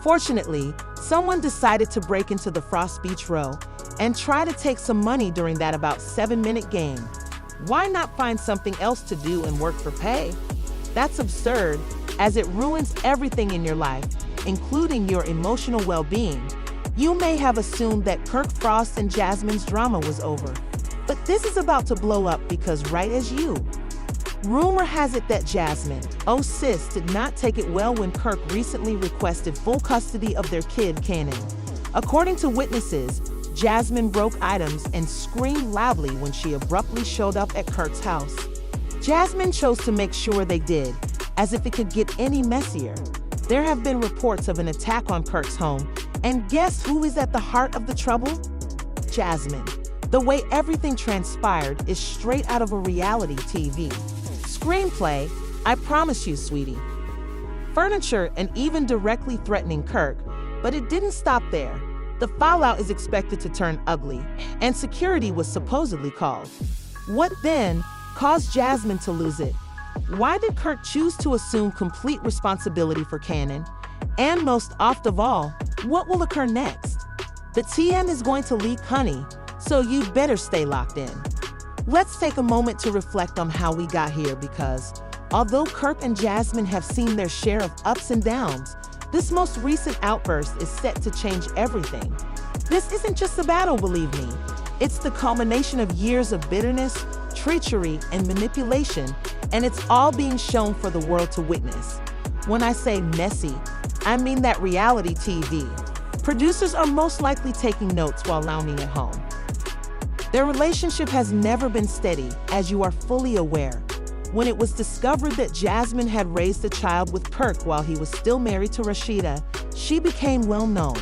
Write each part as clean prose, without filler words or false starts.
Fortunately, someone decided to break into the Frost Beach Row and try to take some money during that about 7-minute game. Why not find something else to do and work for pay? That's absurd, as it ruins everything in your life, including your emotional well-being. You may have assumed that Kirk Frost and Jasmine's drama was over, but this is about to blow up because right as you. Rumor has it that Jasmine, oh sis, did not take it well when Kirk recently requested full custody of their kid, Cannon. According to witnesses, Jasmine broke items and screamed loudly when she abruptly showed up at Kirk's house. Jasmine chose to make sure they did, as if it could get any messier. There have been reports of an attack on Kirk's home, and guess who is at the heart of the trouble? Jasmine. The way everything transpired is straight out of a reality TV screenplay, I promise you, sweetie. Furniture and even directly threatening Kirk, but it didn't stop there. The fallout is expected to turn ugly, and security was supposedly called. What then caused Jasmine to lose it? Why did Kirk choose to assume complete responsibility for Cannon? And most of all, what will occur next? The TM is going to leak, honey, so you'd better stay locked in. Let's take a moment to reflect on how we got here because, although Kirk and Jasmine have seen their share of ups and downs, this most recent outburst is set to change everything. This isn't just a battle, believe me. It's the culmination of years of bitterness, treachery, and manipulation, and it's all being shown for the world to witness. When I say messy, I mean that reality TV. Producers are most likely taking notes while lounging at home. Their relationship has never been steady, as you are fully aware. When it was discovered that Jasmine had raised a child with Kirk while he was still married to Rashida, she became well known.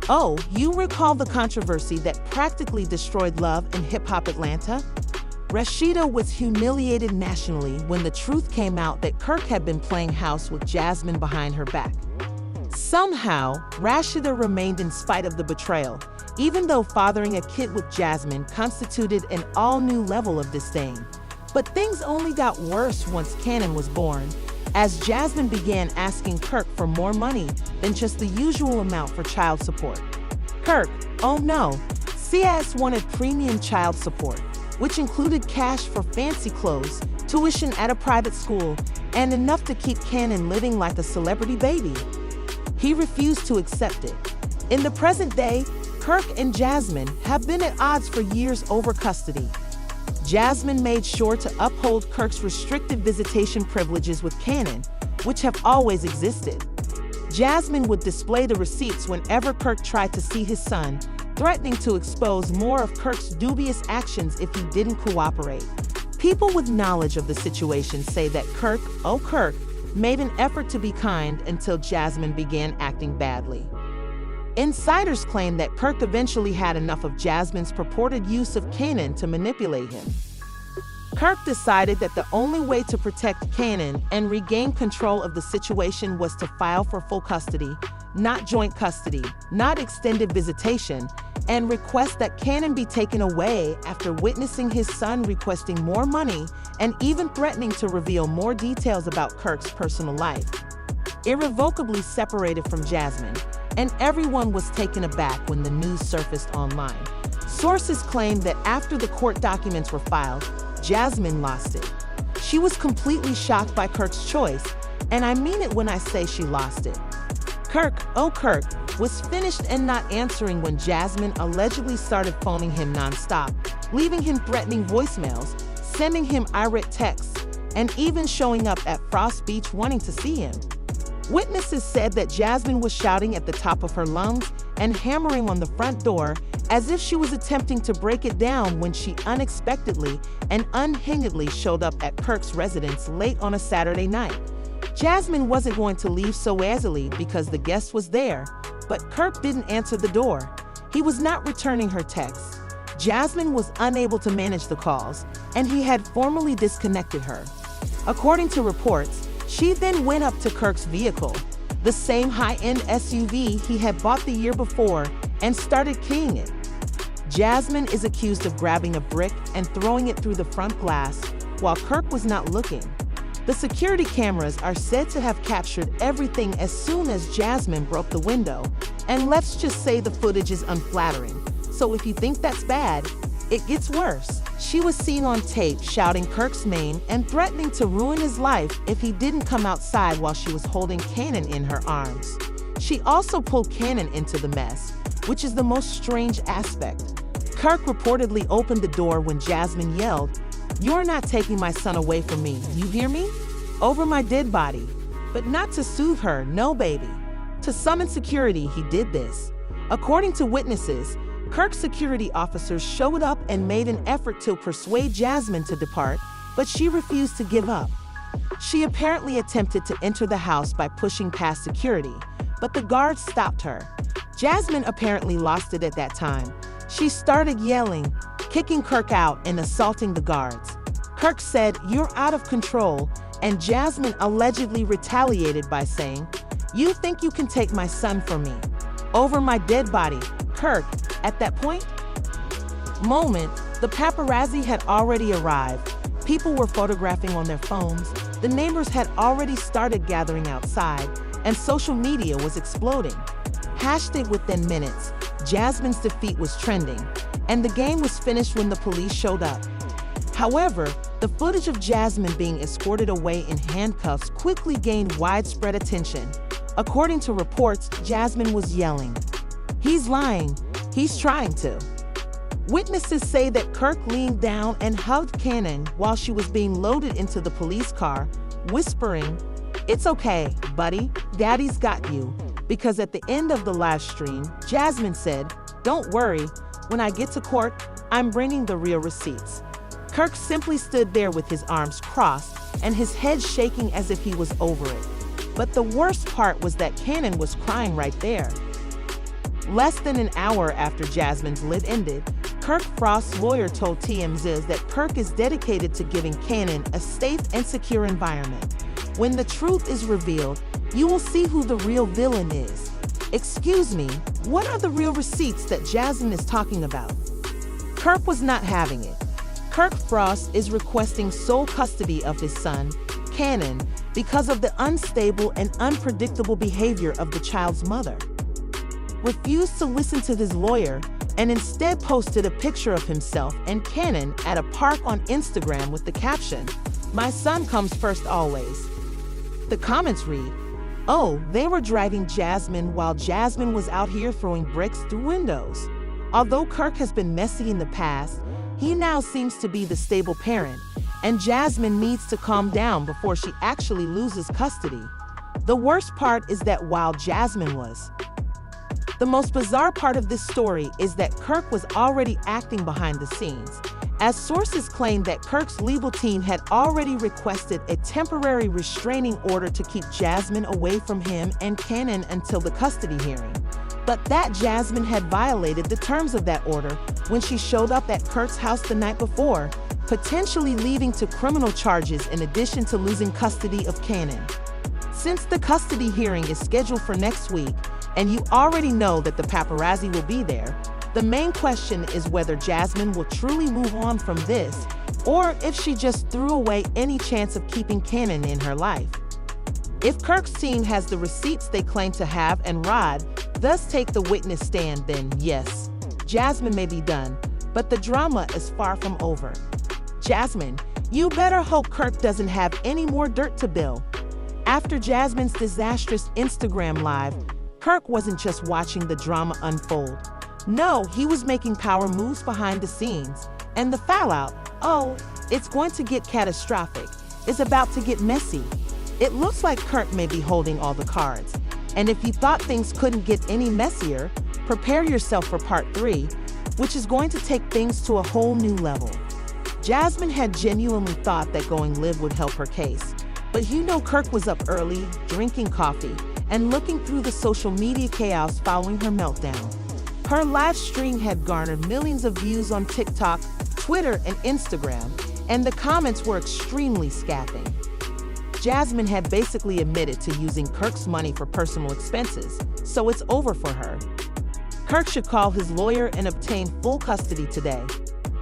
Oh, you recall the controversy that practically destroyed love in hip-hop Atlanta? Rashida was humiliated nationally when the truth came out that Kirk had been playing house with Jasmine behind her back. Somehow, Rashida remained in spite of the betrayal, even though fathering a kid with Jasmine constituted an all-new level of disdain. But things only got worse once Cannon was born, as Jasmine began asking Kirk for more money than just the usual amount for child support. Kirk, oh no, CS wanted premium child support, which included cash for fancy clothes, tuition at a private school, and enough to keep Cannon living like a celebrity baby. He refused to accept it. In the present day, Kirk and Jasmine have been at odds for years over custody. Jasmine made sure to uphold Kirk's restricted visitation privileges with Cannon, which have always existed. Jasmine would display the receipts whenever Kirk tried to see his son, threatening to expose more of Kirk's dubious actions if he didn't cooperate. People with knowledge of the situation say that Kirk, oh Kirk, made an effort to be kind until Jasmine began acting badly. Insiders claim that Kirk eventually had enough of Jasmine's purported use of Cannon to manipulate him. Kirk decided that the only way to protect Cannon and regain control of the situation was to file for full custody, not joint custody, not extended visitation, and request that Cannon be taken away after witnessing his son requesting more money and even threatening to reveal more details about Kirk's personal life. Irrevocably separated from Jasmine, and everyone was taken aback when the news surfaced online. Sources claim that after the court documents were filed, Jasmine lost it. She was completely shocked by Kirk's choice, and I mean it when I say she lost it. Kirk, oh Kirk, was finished and not answering when Jasmine allegedly started phoning him nonstop, leaving him threatening voicemails, sending him irate texts, and even showing up at Frost Beach wanting to see him. Witnesses said that Jasmine was shouting at the top of her lungs and hammering on the front door as if she was attempting to break it down when she unexpectedly and unhingedly showed up at Kirk's residence late on a Saturday night. Jasmine wasn't going to leave so easily because the guest was there, but Kirk didn't answer the door. He was not returning her texts. Jasmine was unable to manage the calls, and he had formally disconnected her. According to reports, she then went up to Kirk's vehicle, the same high-end SUV he had bought the year before, and started keying it. Jasmine is accused of grabbing a brick and throwing it through the front glass while Kirk was not looking. The security cameras are said to have captured everything as soon as Jasmine broke the window, and let's just say the footage is unflattering. So if you think that's bad, it gets worse. She was seen on tape shouting Kirk's name and threatening to ruin his life if he didn't come outside while she was holding Cannon in her arms. She also pulled Cannon into the mess, which is the most strange aspect. Kirk reportedly opened the door when Jasmine yelled, "You're not taking my son away from me, you hear me? Over my dead body." But not to soothe her, no baby. To summon security, he did this. According to witnesses, Kirk's security officers showed up and made an effort to persuade Jasmine to depart, but she refused to give up. She apparently attempted to enter the house by pushing past security, but the guards stopped her. Jasmine apparently lost it at that time. She started yelling, kicking Kirk out and assaulting the guards. Kirk said, "You're out of control," and Jasmine allegedly retaliated by saying, "You think you can take my son from me? Over my dead body." Kirk, at that moment, the paparazzi had already arrived. People were photographing on their phones, the neighbors had already started gathering outside, and social media was exploding. Hashtag within minutes, Jasmine's defeat was trending, and the game was finished when the police showed up. However, the footage of Jasmine being escorted away in handcuffs quickly gained widespread attention. According to reports, Jasmine was yelling, "He's lying, he's trying to." Witnesses say that Kirk leaned down and hugged Cannon while she was being loaded into the police car, whispering, "It's okay, buddy, Daddy's got you." Because at the end of the live stream, Jasmine said, "Don't worry, when I get to court, I'm bringing the real receipts." Kirk simply stood there with his arms crossed and his head shaking as if he was over it. But the worst part was that Cannon was crying right there. Less than an hour after Jasmine's lit ended, Kirk Frost's lawyer told TMZ that Kirk is dedicated to giving Cannon a safe and secure environment. When the truth is revealed, you will see who the real villain is. Excuse me, what are the real receipts that Jasmine is talking about? Kirk was not having it. Kirk Frost is requesting sole custody of his son, Cannon, because of the unstable and unpredictable behavior of the child's mother. Refused to listen to his lawyer and instead posted a picture of himself and Cannon at a park on Instagram with the caption, "My son comes first always." The comments read, "Oh, they were dragging Jasmine while Jasmine was out here throwing bricks through windows." Although Kirk has been messy in the past, he now seems to be the stable parent, and Jasmine needs to calm down before she actually loses custody. The worst part is that while Jasmine was. The most bizarre part of this story is that Kirk was already acting behind the scenes, as sources claim that Kirk's legal team had already requested a temporary restraining order to keep Jasmine away from him and Cannon until the custody hearing. But that Jasmine had violated the terms of that order when she showed up at Kirk's house the night before, potentially leading to criminal charges in addition to losing custody of Cannon. Since the custody hearing is scheduled for next week, and you already know that the paparazzi will be there, the main question is whether Jasmine will truly move on from this, or if she just threw away any chance of keeping Cannon in her life. If Kirk's team has the receipts they claim to have and Rod thus take the witness stand, then yes, Jasmine may be done, but the drama is far from over. Jasmine, you better hope Kirk doesn't have any more dirt to bill. After Jasmine's disastrous Instagram live, Kirk wasn't just watching the drama unfold. No, he was making power moves behind the scenes. And the fallout, oh, it's going to get catastrophic. It's about to get messy. It looks like Kirk may be holding all the cards. And if you thought things couldn't get any messier, prepare yourself for part 3, which is going to take things to a whole new level. Jasmine had genuinely thought that going live would help her case. But you know Kirk was up early, drinking coffee, and looking through the social media chaos following her meltdown. Her live stream had garnered millions of views on TikTok, Twitter, and Instagram, and the comments were extremely scathing. Jasmine had basically admitted to using Kirk's money for personal expenses, so it's over for her. Kirk should call his lawyer and obtain full custody today.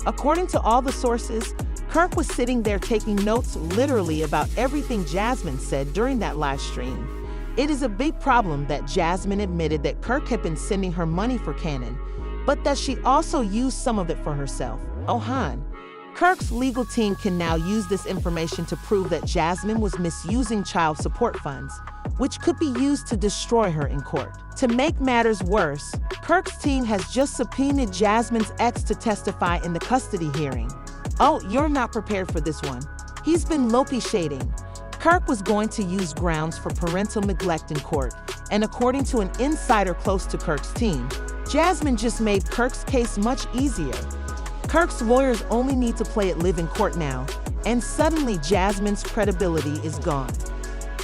According to all the sources, Kirk was sitting there taking notes literally about everything Jasmine said during that live stream. It is a big problem that Jasmine admitted that Kirk had been sending her money for Cannon, but that she also used some of it for herself. Oh, hon. Kirk's legal team can now use this information to prove that Jasmine was misusing child support funds, which could be used to destroy her in court. To make matters worse, Kirk's team has just subpoenaed Jasmine's ex to testify in the custody hearing. Oh, you're not prepared for this one. He's been Loki shading. Kirk was going to use grounds for parental neglect in court, and according to an insider close to Kirk's team, Jasmine just made Kirk's case much easier. Kirk's lawyers only need to play it live in court now, and suddenly Jasmine's credibility is gone.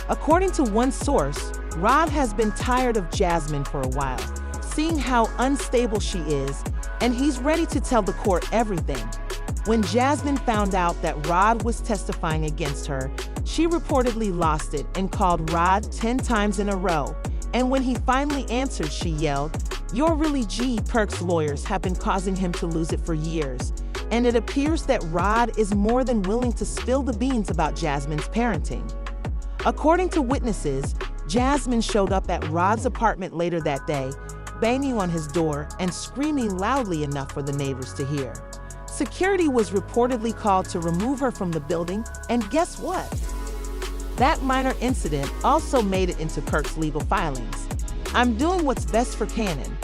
According to one source, Rod has been tired of Jasmine for a while, seeing how unstable she is, and he's ready to tell the court everything. When Jasmine found out that Rod was testifying against her, she reportedly lost it and called Rod 10 times in a row. And when he finally answered, she yelled, "You're really G." Kirk's lawyers have been causing him to lose it for years, and it appears that Rod is more than willing to spill the beans about Jasmine's parenting. According to witnesses, Jasmine showed up at Rod's apartment later that day, banging on his door and screaming loudly enough for the neighbors to hear. Security was reportedly called to remove her from the building, and guess what? That minor incident also made it into Kirk's legal filings. "I'm doing what's best for Cannon,"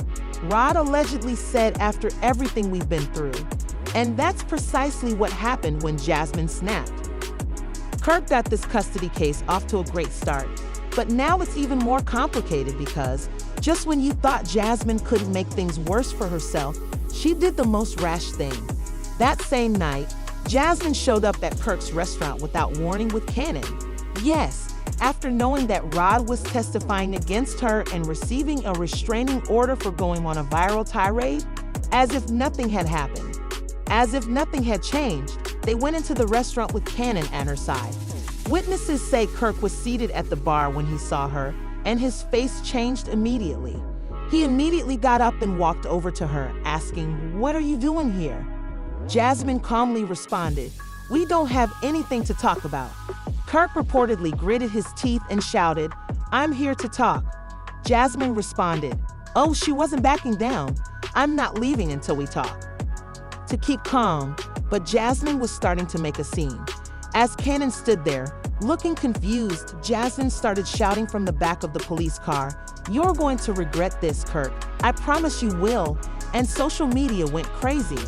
Rod allegedly said after everything we've been through. And that's precisely what happened when Jasmine snapped. Kirk got this custody case off to a great start, but now it's even more complicated because just when you thought Jasmine couldn't make things worse for herself, she did the most rash thing. That same night, Jasmine showed up at Kirk's restaurant without warning with Cannon. Yes, after knowing that Rod was testifying against her and receiving a restraining order for going on a viral tirade, as if nothing had happened. As if nothing had changed, they went into the restaurant with Cannon at her side. Witnesses say Kirk was seated at the bar when he saw her, and his face changed immediately. He immediately got up and walked over to her, asking, "What are you doing here?" Jasmine calmly responded, "We don't have anything to talk about." Kirk reportedly gritted his teeth and shouted, "I'm here to talk." Jasmine responded, "Oh, she wasn't backing down. I'm not leaving until we talk." To keep calm, but Jasmine was starting to make a scene. As Cannon stood there, looking confused, Jasmine started shouting from the back of the police car, "You're going to regret this, Kirk. I promise you will." And social media went crazy.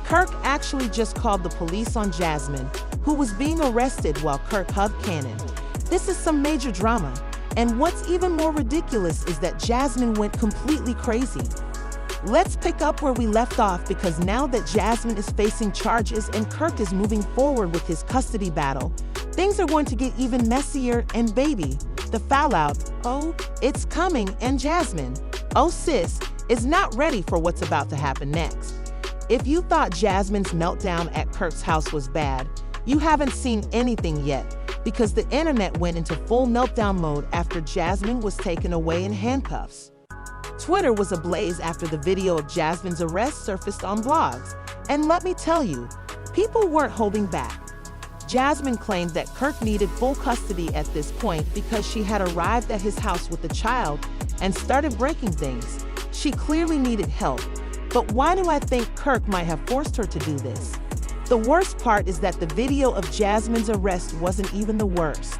Kirk actually just called the police on Jasmine, who was being arrested while Kirk hugged Cannon. This is some major drama, and what's even more ridiculous is that Jasmine went completely crazy. Let's pick up where we left off, because now that Jasmine is facing charges and Kirk is moving forward with his custody battle, things are going to get even messier, and baby, the fallout, oh, it's coming, and Jasmine, oh sis, is not ready for what's about to happen next. If you thought Jasmine's meltdown at Kirk's house was bad, you haven't seen anything yet, because the internet went into full meltdown mode after Jasmine was taken away in handcuffs. Twitter was ablaze after the video of Jasmine's arrest surfaced on blogs, and let me tell you, people weren't holding back. Jasmine claimed that Kirk needed full custody at this point because she had arrived at his house with a child and started breaking things. She clearly needed help. But why do I think Kirk might have forced her to do this? The worst part is that the video of Jasmine's arrest wasn't even the worst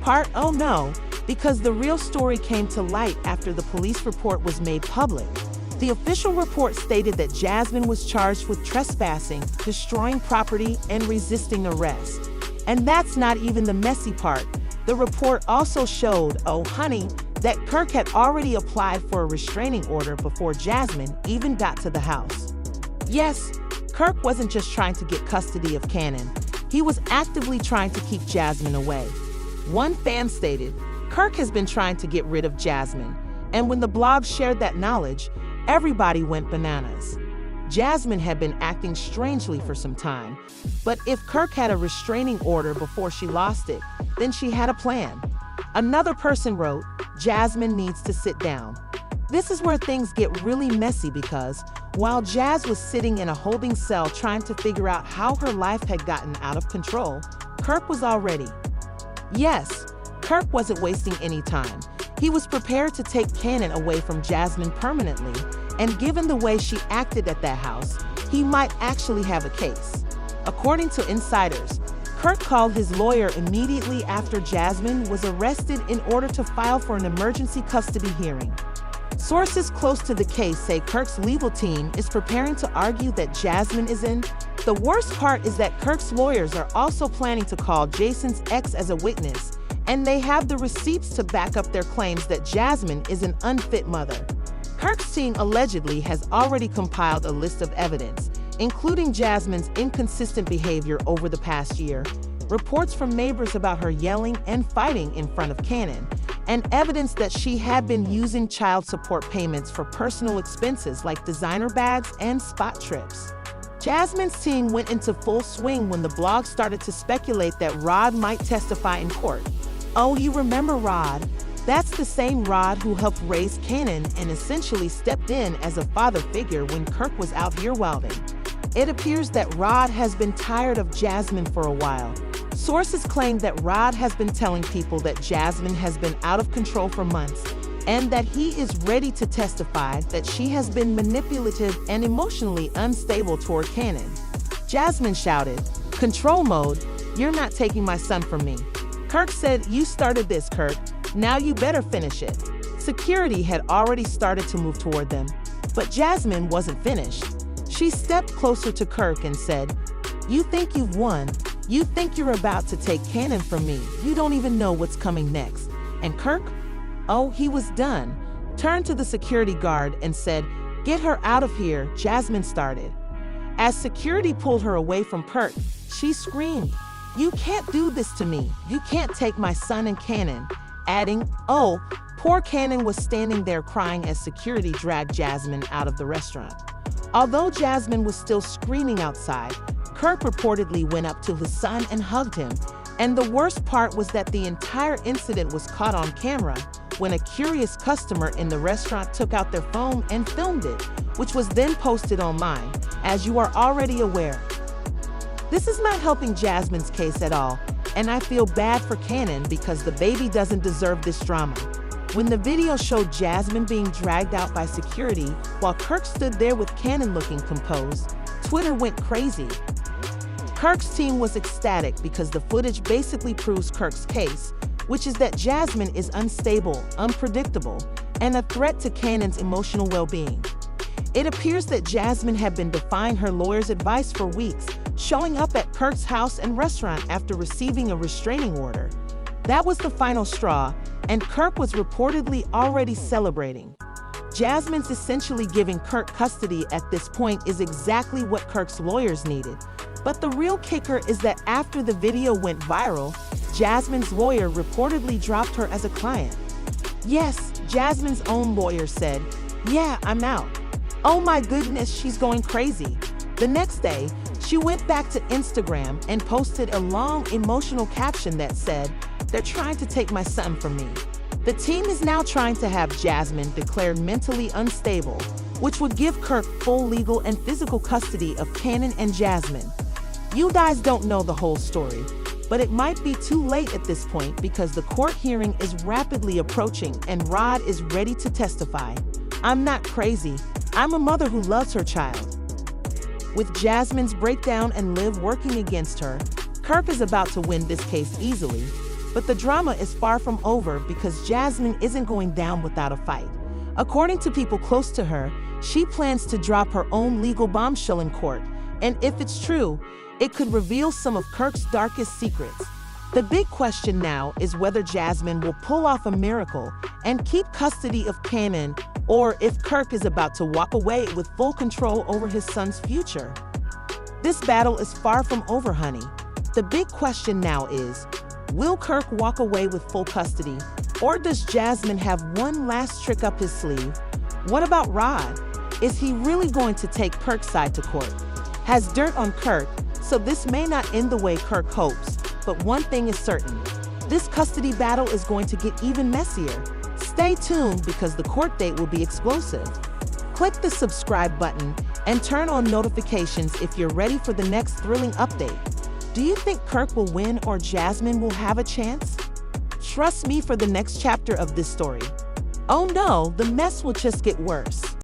part. Oh no, because the real story came to light after the police report was made public. The official report stated that Jasmine was charged with trespassing, destroying property, and resisting arrest. And that's not even the messy part. The report also showed, oh honey, that Kirk had already applied for a restraining order before Jasmine even got to the house. Yes, Kirk wasn't just trying to get custody of Cannon. He was actively trying to keep Jasmine away. One fan stated, "Kirk has been trying to get rid of Jasmine." And when the blog shared that knowledge, everybody went bananas. Jasmine had been acting strangely for some time, but if Kirk had a restraining order before she lost it, then she had a plan. Another person wrote, "Jasmine needs to sit down." This is where things get really messy because While Jazz was sitting in a holding cell trying to figure out how her life had gotten out of control, Kirk was all ready. Yes, Kirk wasn't wasting any time. He was prepared to take Cannon away from Jasmine permanently, and given the way she acted at that house, he might actually have a case. According to insiders, Kirk called his lawyer immediately after Jasmine was arrested in order to file for an emergency custody hearing. Sources close to the case say Kirk's legal team is preparing to argue that Jasmine is in. The worst part is that Kirk's lawyers are also planning to call Jason's ex as a witness, and they have the receipts to back up their claims that Jasmine is an unfit mother. Kirk's team allegedly has already compiled a list of evidence, including Jasmine's inconsistent behavior over the past year, reports from neighbors about her yelling and fighting in front of Cannon, and evidence that she had been using child support payments for personal expenses like designer bags and spot trips. Jasmine's team went into full swing when the blog started to speculate that Rod might testify in court. Oh, you remember Rod? That's the same Rod who helped raise Cannon and essentially stepped in as a father figure when Kirk was out here wilding. It appears that Rod has been tired of Jasmine for a while. Sources claim that Rod has been telling people that Jasmine has been out of control for months and that he is ready to testify that she has been manipulative and emotionally unstable toward Cannon. Jasmine shouted, "Control mode, you're not taking my son from me." Kirk said, "You started this, Kirk. Now you better finish it." Security had already started to move toward them, but Jasmine wasn't finished. She stepped closer to Kirk and said, "You think you've won? You think you're about to take Cannon from me? You don't even know what's coming next." And Kirk? Oh, he was done. Turned to the security guard and said, "Get her out of here," Jasmine started. As security pulled her away from Kirk, she screamed, "You can't do this to me. You can't take my son and Cannon," adding, "Oh." Poor Cannon was standing there crying as security dragged Jasmine out of the restaurant. Although Jasmine was still screaming outside, Kirk reportedly went up to his son and hugged him. And the worst part was that the entire incident was caught on camera when a curious customer in the restaurant took out their phone and filmed it, which was then posted online, as you are already aware. This is not helping Jasmine's case at all, and I feel bad for Cannon because the baby doesn't deserve this drama. When the video showed Jasmine being dragged out by security while Kirk stood there with Cannon looking composed, Twitter went crazy. Kirk's team was ecstatic because the footage basically proves Kirk's case, which is that Jasmine is unstable, unpredictable, and a threat to Cannon's emotional well-being. It appears that Jasmine had been defying her lawyer's advice for weeks, showing up at Kirk's house and restaurant after receiving a restraining order. That was the final straw, and Kirk was reportedly already celebrating. Jasmine's essentially giving Kirk custody at this point is exactly what Kirk's lawyers needed. But the real kicker is that after the video went viral, Jasmine's lawyer reportedly dropped her as a client. Yes, Jasmine's own lawyer said, "Yeah, I'm out." Oh my goodness, she's going crazy. The next day, she went back to Instagram and posted a long emotional caption that said, "They're trying to take my son from me." The team is now trying to have Jasmine declared mentally unstable, which would give Kirk full legal and physical custody of Cannon and Jasmine. You guys don't know the whole story, but it might be too late at this point because the court hearing is rapidly approaching and Rod is ready to testify. I'm not crazy. I'm a mother who loves her child. With Jasmine's breakdown and Liv working against her, Kirk is about to win this case easily, but the drama is far from over because Jasmine isn't going down without a fight. According to people close to her, she plans to drop her own legal bombshell in court, and if it's true, it could reveal some of Kirk's darkest secrets. The big question now is whether Jasmine will pull off a miracle and keep custody of Cannon, or if Kirk is about to walk away with full control over his son's future. This battle is far from over, honey. The big question now is, will Kirk walk away with full custody, or does Jasmine have one last trick up his sleeve? What about Rod? Is he really going to take Kirk's side to court? Has dirt on Kirk, so this may not end the way Kirk hopes, but one thing is certain. This custody battle is going to get even messier. Stay tuned because the court date will be explosive. Click the subscribe button and turn on notifications if you're ready for the next thrilling update. Do you think Kirk will win or Jasmine will have a chance? Trust me for the next chapter of this story. Oh no, the mess will just get worse.